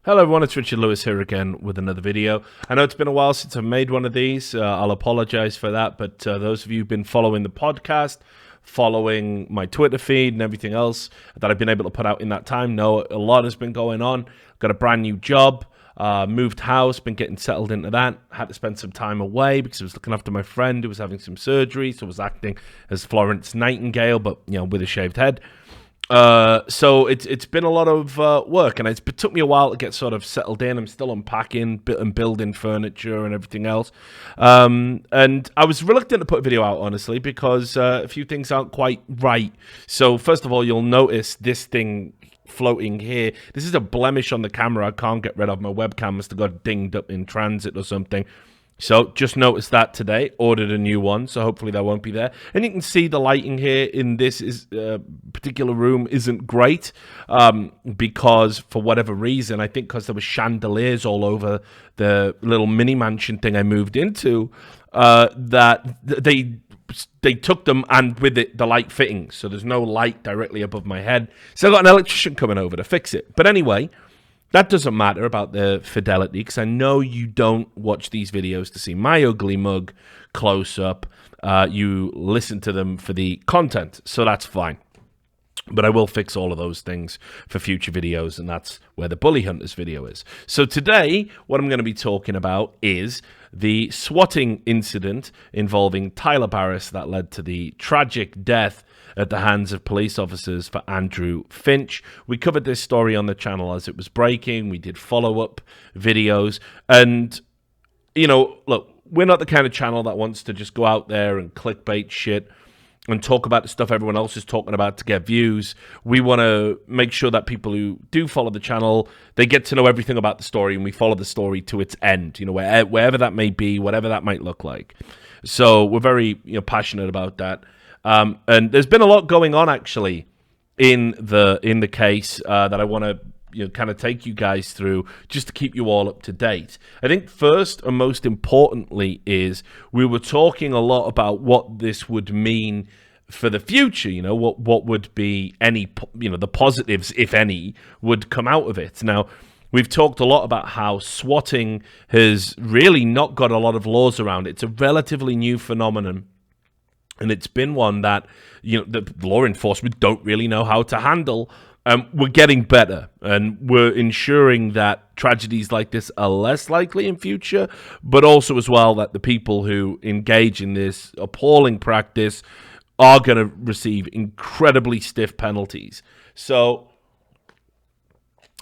Hello everyone, it's Richard Lewis here again with another video. I know it's been a while since I've made one of these. I'll apologize for that, but those of you who've been following the podcast, following my Twitter feed and everything else that I've been able to put out in that time know a lot has been going on. Got a brand new job, moved house, been getting settled into that. Had to spend some time away because I was looking after my friend who was having some surgery, so I was acting as Florence Nightingale, but with a shaved head. So it's been a lot of work, and it took me a while to get sort of settled in. I'm still unpacking and building furniture and everything else. And I was reluctant to put a video out, honestly, because a few things aren't quite right. So first of all, you'll notice this thing floating here. This is a blemish on the camera I can't get rid of. My webcam must have got dinged up in transit or something. So just noticed that today, ordered a new one, so hopefully that won't be there. And you can see the lighting here in this particular room isn't great because for whatever reason, I think because there were chandeliers all over the little mini mansion thing I moved into, that they took them and with it the light fittings, so there's no light directly above my head. So I got an electrician coming over to fix it. But anyway, that doesn't matter about the fidelity, because I know you don't watch these videos to see my ugly mug close up. You listen to them for the content, so that's fine. But I will fix all of those things for future videos, and that's where the Bully Hunters video is. So today, what I'm going to be talking about is the swatting incident involving Tyler Baris that led to the tragic death at the hands of police officers for Andrew Finch. We covered this story on the channel as it was breaking. We did follow-up videos. And, look, we're not the kind of channel that wants to just go out there and clickbait shit and talk about the stuff everyone else is talking about to get views. We want to make sure that people who do follow the channel, they get to know everything about the story, and we follow the story to its end, wherever that may be, whatever that might look like. So we're very passionate about that. And there's been a lot going on actually in the case that I want to kind of take you guys through just to keep you all up to date. I think first and most importantly is we were talking a lot about what this would mean for the future, what would be any, the positives, if any, would come out of it. Now, we've talked a lot about how swatting has really not got a lot of laws around it. It's a relatively new phenomenon. And it's been one that, the law enforcement don't really know how to handle. We're getting better, and we're ensuring that tragedies like this are less likely in future, but also as well that the people who engage in this appalling practice are going to receive incredibly stiff penalties. So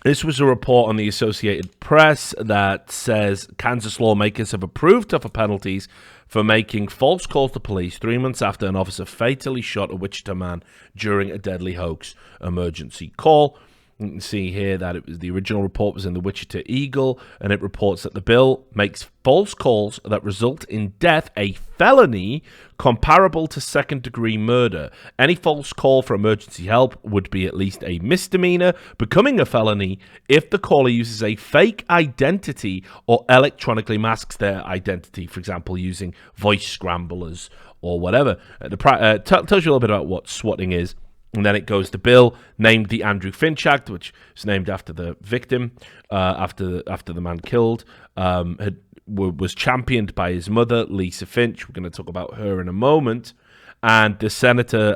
this was a report on the Associated Press that says Kansas lawmakers have approved tougher penalties for making false calls to police 3 months after an officer fatally shot a Wichita man during a deadly hoax emergency call. You can see here that it was the original report was in the Wichita Eagle, and it reports that the bill makes false calls that result in death a felony comparable to second-degree murder. Any false call for emergency help would be at least a misdemeanor, becoming a felony if the caller uses a fake identity or electronically masks their identity, for example, using voice scramblers or whatever. Tells you a little bit about what swatting is. And then it goes, the bill named the Andrew Finch Act, which is named after the victim, after the man killed, was championed by his mother, Lisa Finch. We're going to talk about her in a moment. And the senator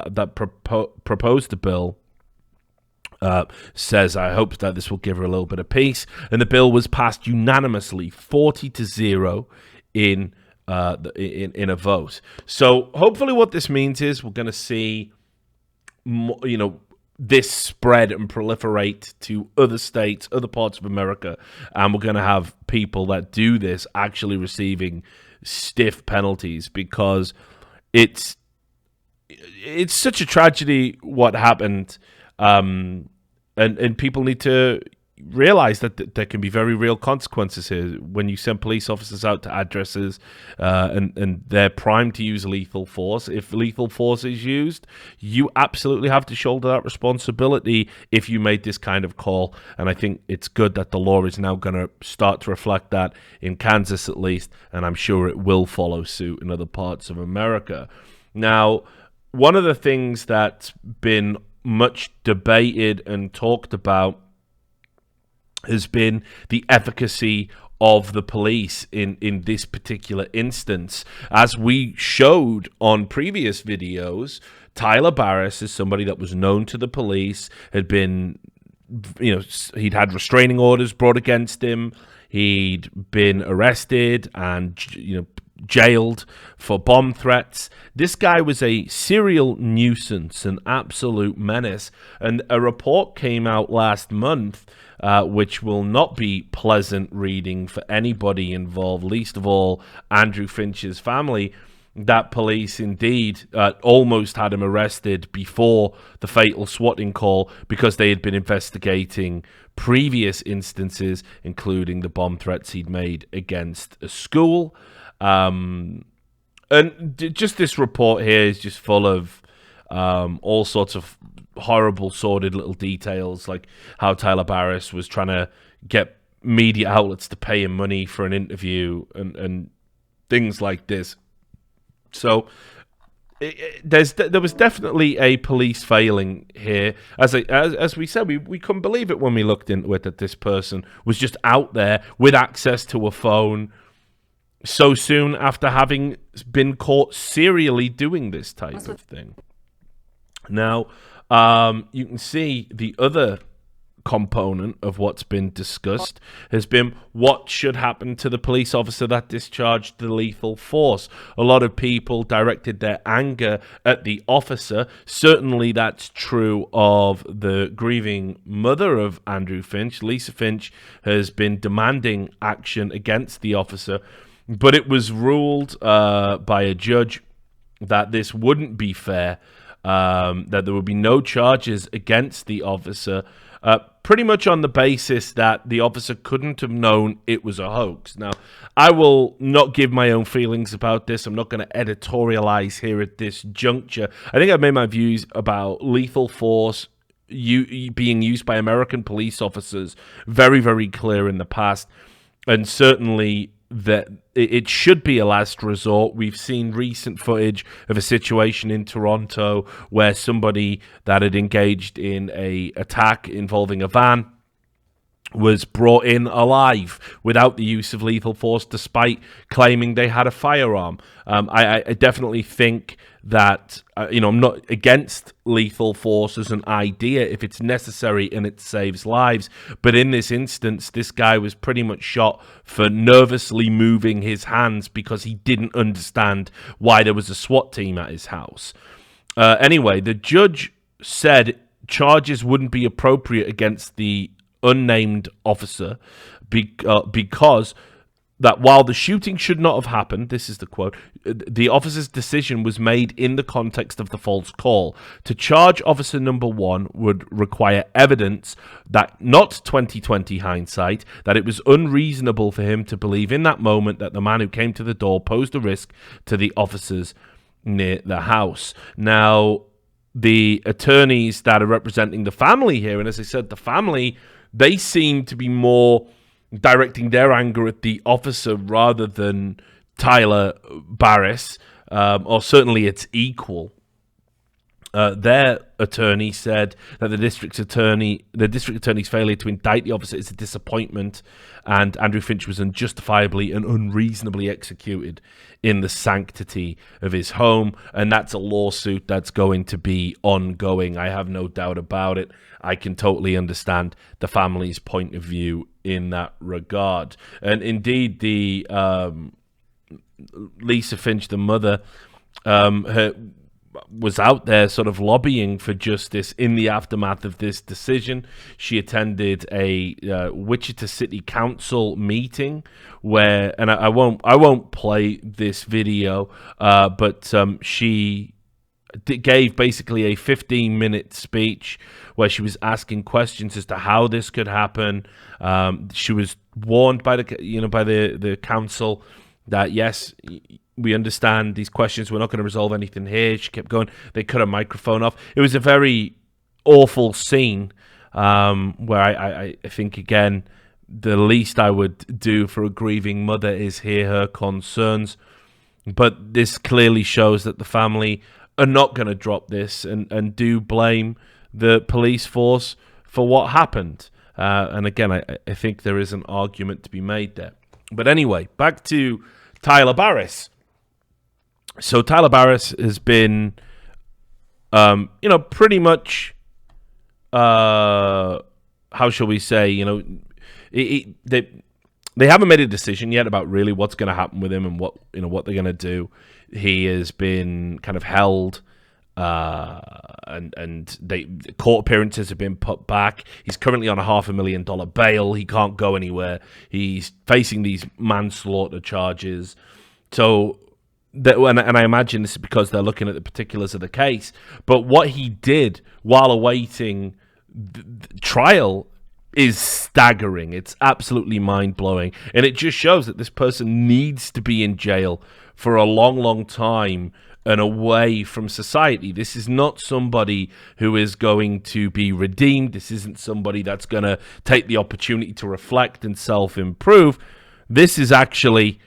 that proposed the bill says, I hope that this will give her a little bit of peace. And the bill was passed unanimously, 40-0 in a vote. So hopefully what this means is we're going to see this spread and proliferate to other states, other parts of America, and we're going to have people that do this actually receiving stiff penalties, because it's such a tragedy what happened, and people need to realize that there can be very real consequences here when you send police officers out to addresses and they're primed to use lethal force. If lethal force is used, you absolutely have to shoulder that responsibility if you made this kind of call. And I think it's good that the law is now going to start to reflect that in Kansas at least, and I'm sure it will follow suit in other parts of America. Now, one of the things that's been much debated and talked about has been the efficacy of the police in this particular instance. As we showed on previous videos, Tyler Baris is somebody that was known to the police, had been, he'd had restraining orders brought against him, he'd been arrested and, jailed for bomb threats. This guy was a serial nuisance, an absolute menace. And a report came out last month, which will not be pleasant reading for anybody involved, least of all Andrew Finch's family, that police indeed almost had him arrested before the fatal swatting call because they had been investigating previous instances, including the bomb threats he'd made against a school. And just this report here is just full of all sorts of horrible, sordid little details, like how Tyler Baris was trying to get media outlets to pay him money for an interview and things like this. So there was definitely a police failing here. As we said, we couldn't believe it when we looked into it, that this person was just out there with access to a phone so soon after having been caught serially doing this type of thing. Now, you can see the other component of what's been discussed has been what should happen to the police officer that discharged the lethal force. A lot of people directed their anger at the officer. Certainly that's true of the grieving mother of Andrew Finch. Lisa Finch has been demanding action against the officer, but it was ruled by a judge that this wouldn't be fair, that there would be no charges against the officer, pretty much on the basis that the officer couldn't have known it was a hoax. Now, I will not give my own feelings about this. I'm not going to editorialize here at this juncture. I think I've made my views about lethal force being used by American police officers very, very clear in the past, and certainly that it should be a last resort. We've seen recent footage of a situation in Toronto where somebody that had engaged in an attack involving a van was brought in alive without the use of lethal force, despite claiming they had a firearm. I definitely think that, I'm not against lethal force as an idea if it's necessary and it saves lives. But in this instance, this guy was pretty much shot for nervously moving his hands because he didn't understand why there was a SWAT team at his house. Anyway, the judge said charges wouldn't be appropriate against the unnamed officer because that while the shooting should not have happened, this is the quote, the officer's decision was made in the context of the false call. To charge officer number one would require evidence that, not 2020 hindsight, that it was unreasonable for him to believe in that moment that the man who came to the door posed a risk to the officers near the house. Now, the attorneys that are representing the family here, and as I said, the family, they seem to be more directing their anger at the officer rather than Tyler Baris, or certainly its equal. Their attorney said that the district attorney's failure to indict the officer is a disappointment, and Andrew Finch was unjustifiably and unreasonably executed in the sanctity of his home, and that's a lawsuit that's going to be ongoing. I have no doubt about it. I can totally understand the family's point of view in that regard. And indeed, the Lisa Finch, the mother, was out there sort of lobbying for justice in the aftermath of this decision. She attended a Wichita City Council meeting where, and I won't play this video, but she gave basically a 15-minute speech where she was asking questions as to how this could happen. She was warned by the council that yes, we understand these questions. We're not going to resolve anything here. She kept going. They cut her microphone off. It was a very awful scene where I think, again, the least I would do for a grieving mother is hear her concerns. But this clearly shows that the family are not going to drop this and do blame the police force for what happened. And again, I think there is an argument to be made there. But anyway, back to Tyler Baris. So Tyler Baris has been, pretty much, how shall we say, they haven't made a decision yet about really what's going to happen with him and what they're going to do. He has been kind of held, and court appearances have been put back. He's currently on a $500,000 bail. He can't go anywhere. He's facing these manslaughter charges. So, and I imagine this is because they're looking at the particulars of the case. But what he did while awaiting the trial is staggering. It's absolutely mind-blowing. And it just shows that this person needs to be in jail for a long, long time and away from society. This is not somebody who is going to be redeemed. This isn't somebody that's going to take the opportunity to reflect and self-improve. This is actually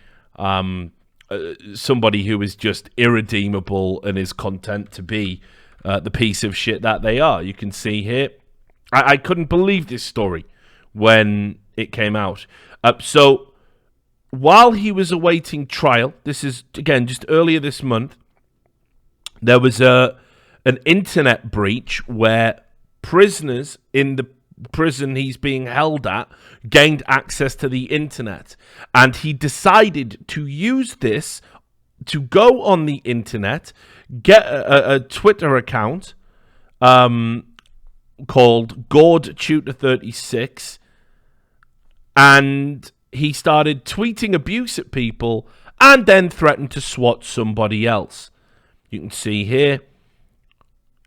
somebody who is just irredeemable and is content to be the piece of shit that they are. You can see here, I couldn't believe this story when it came out. So while he was awaiting trial, this is, again, just earlier this month, there was an internet breach where prisoners in the prison he's being held at gained access to the internet. And he decided to use this to go on the internet, get a Twitter account called GordTutor36, and he started tweeting abuse at people and then threatened to swat somebody else. You can see here,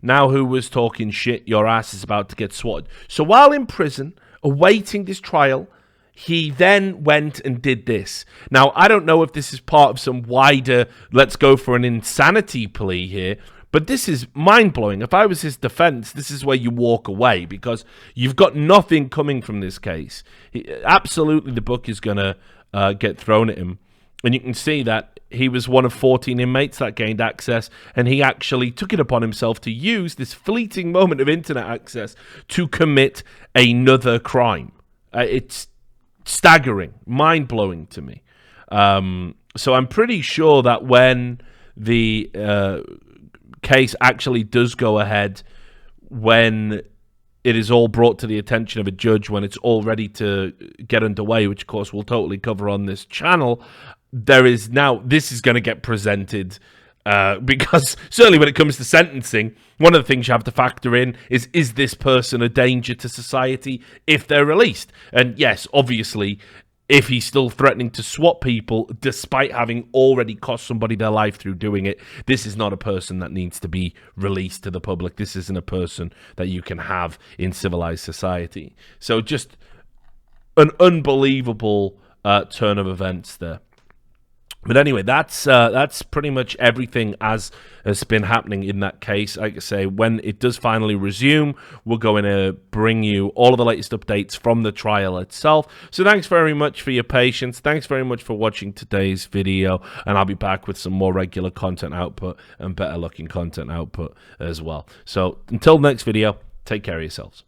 now who was talking shit, your ass is about to get swatted. So while in prison, awaiting this trial, he then went and did this. Now, I don't know if this is part of some wider, let's go for an insanity plea here, but this is mind-blowing. If I was his defense, this is where you walk away, because you've got nothing coming from this case. Absolutely, the book is going to get thrown at him. And you can see that he was one of 14 inmates that gained access, and he actually took it upon himself to use this fleeting moment of internet access to commit another crime. It's staggering, mind-blowing to me. So I'm pretty sure that when the case actually does go ahead, when it is all brought to the attention of a judge, when it's all ready to get underway, which of course we'll totally cover on this channel, this is going to get presented, because certainly when it comes to sentencing, one of the things you have to factor in is this person a danger to society if they're released? And yes, obviously, if he's still threatening to swat people despite having already cost somebody their life through doing it, this is not a person that needs to be released to the public. This isn't a person that you can have in civilized society. So just an unbelievable turn of events there. But anyway, that's pretty much everything as has been happening in that case. Like I say, when it does finally resume, we're going to bring you all of the latest updates from the trial itself. So thanks very much for your patience. Thanks very much for watching today's video. And I'll be back with some more regular content output and better looking content output as well. So until next video, take care of yourselves.